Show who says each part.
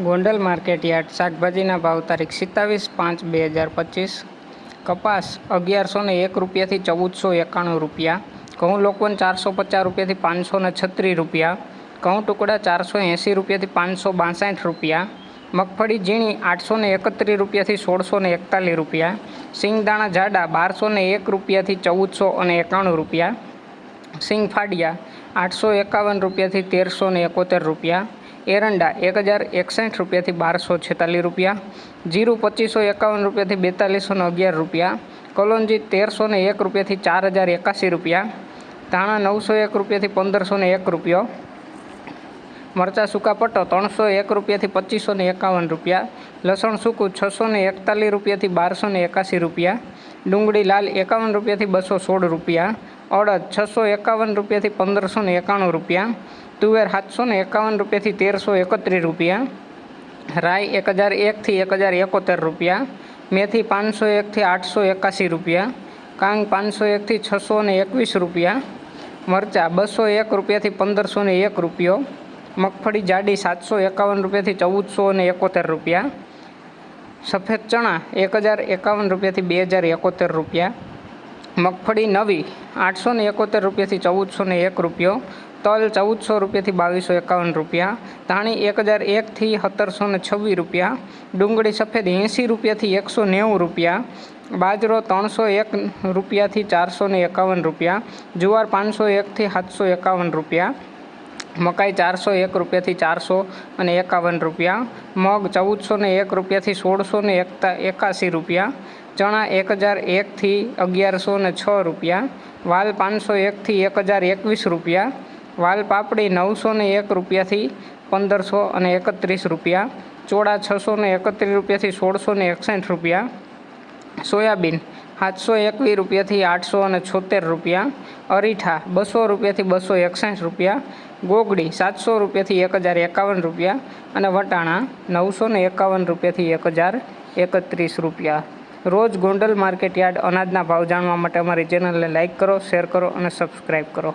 Speaker 1: Gondal market yard શાકભાજીના ભાવ તારીખ 27/5/2025. કપાસ 1101 રૂપિયાથી 1491 રૂપિયા. ઘઉં લોકવન 450 રૂપિયાથી 536 રૂપિયા. ઘઉં ટુકડા 480 રૂપિયાથી 562 રૂપિયા. મગફળી ઝીણી 831 રૂપિયાથી 1641 રૂપિયા. સિંગદાણા જાડા 1201 રૂપિયાથી 1491 રૂપિયા. સિંગ ફાડિયા 851 રૂપિયાથી 1371 રૂપિયા. એરંડા 1061 રૂપિયાથી 1246 રૂપિયા. જીરું 2551 રૂપિયાથી 4211 રૂપિયા. કલોંજી 1301 રૂપિયાથી 4081 રૂપિયા. ધાણા 901 રૂપિયાથી 1501 રૂપિયો. મરચાં સૂકા પટ્ટો 301 રૂપિયાથી 2551 રૂપિયા. લસણ સૂકું 641 રૂપિયાથી 1281 રૂપિયા. ડુંગળી લાલ 51 રૂપિયાથી 216 રૂપિયા. અડદ 651 રૂપિયાથી 1591 રૂપિયા. તુવેર 751 રૂપિયાથી 1331 રૂપિયા. રાઈ 1001થી 1071 રૂપિયા. મેથી 501થી 881 રૂપિયા. કાંગ 501થી 621 રૂપિયા. મરચાં 201 રૂપિયાથી 1501 રૂપિયો. મગફળી જાડી 751 રૂપિયાથી 1471 રૂપિયા. સફેદ ચણા 1051 રૂપિયાથી 2071 રૂપિયા. મગફળી નવી 871 રૂપિયાથી 1401 રૂપિયો. તલ 1400 રૂપિયાથી 2251 રૂપિયા. ધાણી 1001થી 1726 રૂપિયા. ડુંગળી સફેદ 80 રૂપિયાથી 190 રૂપિયા. બાજરો 301 રૂપિયાથી 451 રૂપિયા. જુવાર 501થી 751 રૂપિયા. મકાઈ 401 રૂપિયાથી 451 રૂપિયા. મગ 1401 રૂપિયાથી 1681 રૂપિયા. ચણા 1001થી 1106 રૂપિયા. વાલ 501થી 1021 રૂપિયા. વાલ પાપડી 901 રૂપિયાથી 1531 રૂપિયા. ચોળા 631 રૂપિયાથી 1661 રૂપિયા. સોયાબીન 721 રૂપિયાથી 876 રૂપિયા. અરીઠા 200 રૂપિયાથી 261 રૂપિયા. ગોગડી 700 રૂપિયાથી 1051 રૂપિયા. અને વટાણા 951 રૂપિયાથી 1031 રૂપિયા. રોજ ગોંડલ માર્કેટ યાર્ડ અનાજના ભાવ જાણવા માટે અમારી ચેનલને લાઇક કરો, શેર કરો અને સબસ્ક્રાઈબ કરો.